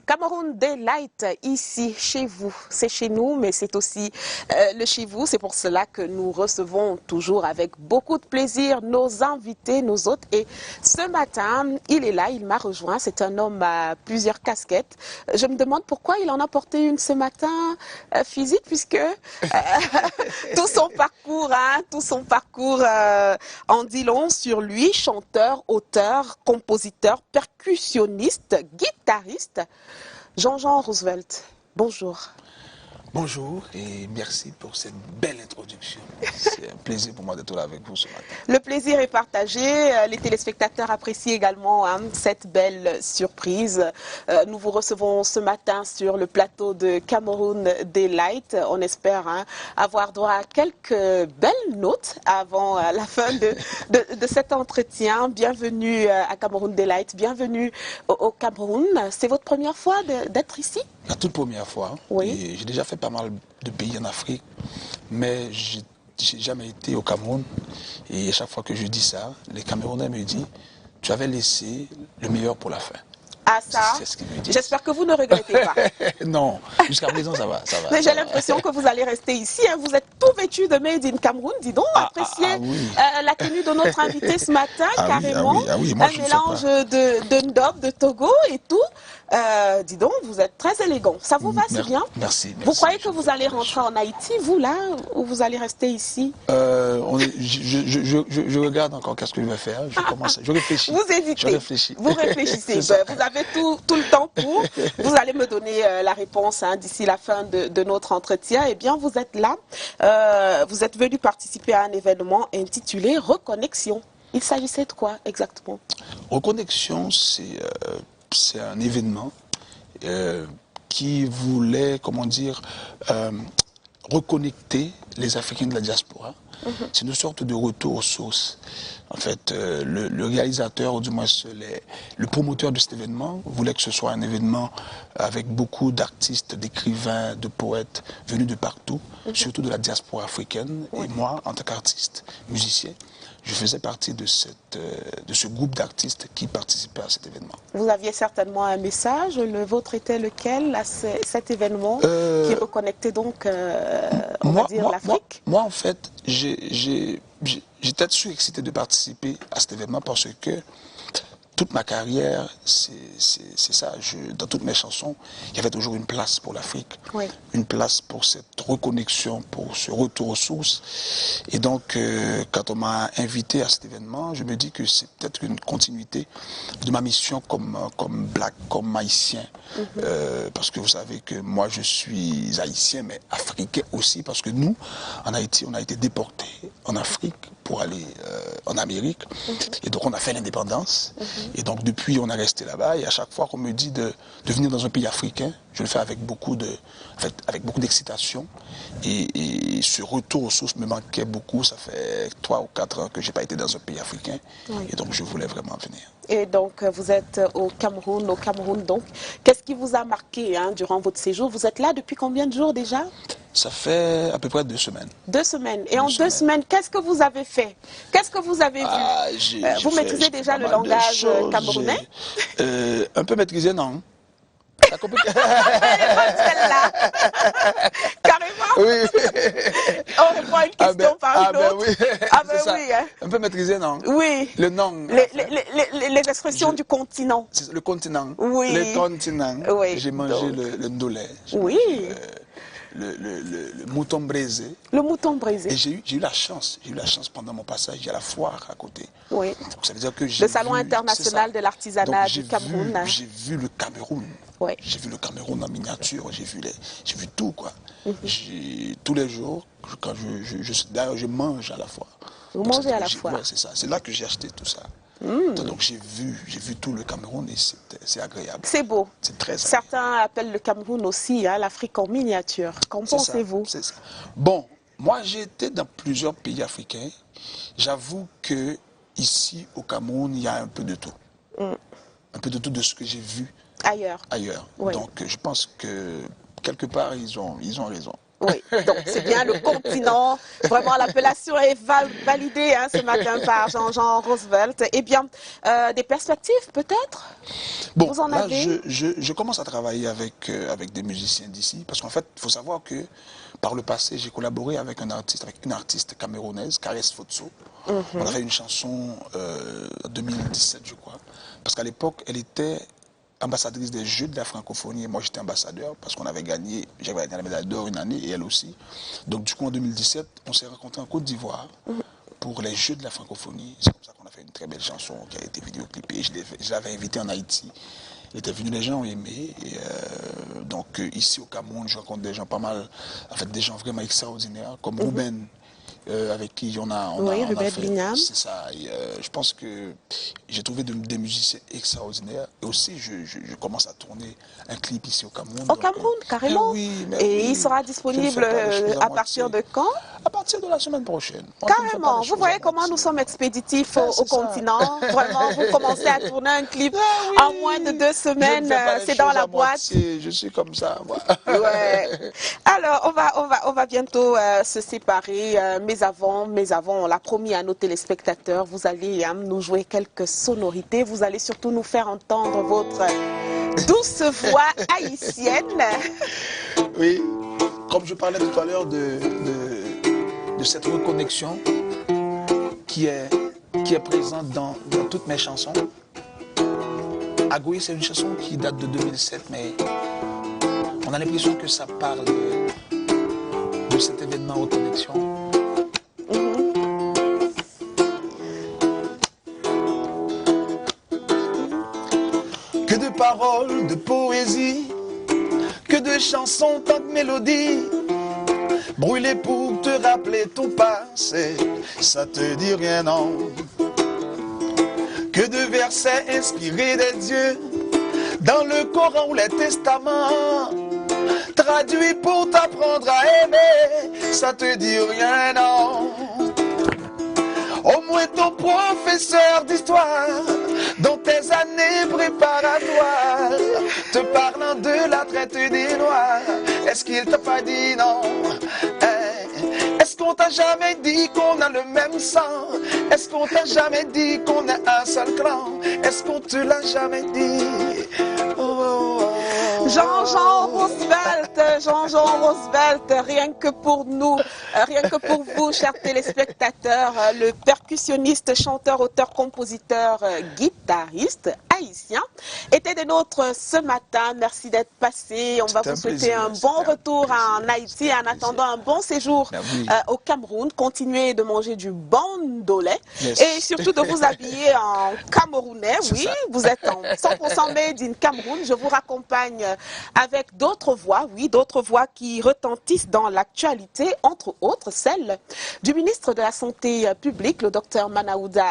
Cameroun Daylight, ici, chez vous. C'est chez nous, mais c'est aussi le chez vous. C'est pour cela que nous recevons toujours avec beaucoup de plaisir nos invités, nos hôtes. Et ce matin, il est là, il m'a rejoint. C'est un homme à plusieurs casquettes. Je me demande pourquoi il en a porté une ce matin physique, puisque tout son parcours en dit long sur lui. Chanteur, auteur, compositeur, percussionniste, guitariste. Jean-Jean Roosevelt, bonjour. Bonjour et merci pour cette belle introduction. C'est un plaisir pour moi d'être là avec vous ce matin. Le plaisir est partagé. Les téléspectateurs apprécient également cette belle surprise. Nous vous recevons ce matin sur le plateau de Cameroun Daylight. On espère avoir droit à quelques belles notes avant la fin de cet entretien. Bienvenue à Cameroun Daylight, bienvenue au Cameroun. C'est votre première fois d'être ici? La toute première fois. Oui. J'ai déjà fait pas mal de pays en Afrique, mais j'ai jamais été au Cameroun. Et à chaque fois que je dis ça, les Camerounais me disent « Tu avais laissé le meilleur pour la fin ». Ah ça, j'espère que vous ne regrettez pas. Non, jusqu'à présent ça va. Mais j'ai l'impression que vous allez rester ici. Vous êtes tout vêtu de Made in Cameroun. Dis donc, appréciez la tenue de notre invité ce matin, carrément. Oui, moi, un mélange de Ndob, de Togo et tout. Dis donc, vous êtes très élégant. Ça vous va, c'est bien? Merci. Vous croyez que vous allez rentrer en Haïti, vous, là, ou vous allez rester ici? Je regarde encore qu'est-ce que je vais faire. Je réfléchis. Vous hésitez. Je réfléchis. Vous réfléchissez. Vous avez tout le temps pour. Vous allez me donner la réponse d'ici la fin de notre entretien. Eh bien, vous êtes là. Vous êtes venu participer à un événement intitulé Reconnexion. Il s'agissait de quoi exactement? Reconnexion, c'est un événement qui voulait, reconnecter les Africains de la diaspora. C'est une sorte de retour aux sources. En fait, le réalisateur, ou du moins le promoteur de cet événement, voulait que ce soit un événement avec beaucoup d'artistes, d'écrivains, de poètes venus de partout, surtout de la diaspora africaine. Et moi, en tant qu'artiste, musicien, je faisais partie de ce groupe d'artistes qui participaient à cet événement. Vous aviez certainement un message. Le vôtre était lequel à cet événement qui reconnectait donc, on va dire, l'Afrique? Moi, en fait, j'étais surexcité de participer à cet événement parce que toute ma carrière, c'est ça. Dans toutes mes chansons, il y avait toujours une place pour l'Afrique, une place pour cette reconnexion, pour ce retour aux sources. Et donc, quand on m'a invité à cet événement, je me dis que c'est peut-être une continuité de ma mission comme black, comme haïtien. Parce que vous savez que moi, je suis haïtien, mais africain aussi, parce que nous, en Haïti, on a été déportés en Afrique pour aller en Amérique. Et donc, on a fait l'indépendance. Et donc, depuis, on est resté là-bas. Et à chaque fois qu'on me dit de venir dans un pays africain, je le fais avec beaucoup d'excitation. Et ce retour aux sources me manquait beaucoup. Ça fait 3 ou 4 ans que je n'ai pas été dans un pays africain. Et donc, je voulais vraiment venir. Et donc, vous êtes au Cameroun, donc. Qu'est-ce qui vous a marqué durant votre séjour? Vous êtes là depuis combien de jours déjà? Ça fait à peu près 2 semaines. 2 semaines. Et en 2 semaines, qu'est-ce que vous avez fait? Qu'est-ce que vous avez vu? Vous maîtrisez déjà le langage camerounais? Un peu maîtrisé, non. Ça complique. Celle-là. Carrément. Oui. On répond à une question par une autre. Oui. Un peu maîtrisé, non? Oui. Le nom. Les expressions du continent. Le continent. Oui. Le continent. Oui. J'ai mangé le ndolé. Oui. Le mouton braisé. Le mouton braisé. Et j'ai eu la chance pendant mon passage, il y a la foire à côté. Oui. Donc ça veut dire que le Salon international de l'artisanat du Cameroun. J'ai vu le Cameroun. Oui. J'ai vu le Cameroun en miniature, j'ai vu tout, quoi. Tous les jours, quand d'ailleurs je mange à la foire. Vous mangez à la foire? Oui, c'est ça. C'est là que j'ai acheté tout ça. Donc j'ai vu tout le Cameroun et c'est agréable. C'est beau. C'est très agréable. Certains appellent le Cameroun aussi l'Afrique en miniature. Qu'en pensez-vous? C'est ça. Bon, moi j'ai été dans plusieurs pays africains. J'avoue que ici au Cameroun, il y a un peu de tout. Un peu de tout de ce que j'ai vu ailleurs. Oui. Donc je pense que quelque part ils ont raison. Oui, donc c'est bien le continent. Vraiment, l'appellation est validée hein, ce matin par Jean-Jean Roosevelt. Eh bien, des perspectives peut-être? Bon, Vous en là, avez? je commence à travailler avec des musiciens d'ici, parce qu'en fait, il faut savoir que par le passé, j'ai collaboré avec une artiste camerounaise, Caresse Fotso. On a fait une chanson en 2017, je crois, parce qu'à l'époque, elle était ambassadrice des Jeux de la francophonie et moi j'étais ambassadeur parce qu'on avait gagné, j'avais gagné la médaille d'or une année et elle aussi. Donc du coup en 2017, on s'est rencontrés en Côte d'Ivoire pour les Jeux de la francophonie. C'est comme ça qu'on a fait une très belle chanson qui a été vidéoclipée. Je l'avais invité en Haïti. Il était venu, les gens ont aimé. Et donc ici au Cameroun, je rencontre des gens pas mal, en fait des gens vraiment extraordinaires comme Ruben. Avec qui on a fait, c'est ça. Et, je pense que j'ai trouvé des musiciens extraordinaires. Et aussi, je commence à tourner un clip ici au Cameroun. Au Cameroun, carrément. Oui, et il sera disponible à partir de quand? À partir de la semaine prochaine. Carrément. Vous voyez comment nous sommes expéditifs au continent. Vraiment, vous commencez à tourner un clip en moins de 2 semaines. C'est dans la boîte. Je suis comme ça, moi. Ouais. Alors, on va bientôt se séparer. Mais avant, on l'a promis à nos téléspectateurs, vous allez nous jouer quelques sonorités. Vous allez surtout nous faire entendre votre douce voix haïtienne. Oui, comme je parlais tout à l'heure de cette reconnexion qui est présente dans toutes mes chansons. Agoui, c'est une chanson qui date de 2007, mais on a l'impression que ça parle de cet événement reconnexion. Que de paroles, de poésie, que de chansons, tant de mélodies, brûlées pour te rappeler ton passé, ça te dit rien non. Que de versets inspirés des dieux, dans le Coran ou les testaments, traduits pour t'apprendre à aimer, ça te dit rien non. Au moins ton professeur d'histoire, dans tes années préparatoires, te parlant de la traite des Noirs, est-ce qu'il t'a pas dit non? Est-ce qu'on t'a jamais dit qu'on a le même sang? Est-ce qu'on t'a jamais dit qu'on est un seul clan? Est-ce qu'on te l'a jamais dit? Jean-Jean Roosevelt, rien que pour nous, rien que pour vous, chers téléspectateurs, le percussionniste, chanteur, auteur, compositeur, guitariste haïtien, était des nôtres ce matin. Merci d'être passé. On va vous souhaiter un bon retour en Haïti en attendant un bon séjour au Cameroun. Continuez de manger du bon ndolé et surtout de vous habiller en camerounais. Oui, vous êtes en 100% made in Cameroun. Je vous raccompagne avec d'autres voix, oui, d'autres voix qui retentissent dans l'actualité, entre autres celle du ministre de la Santé publique, le docteur Manaouda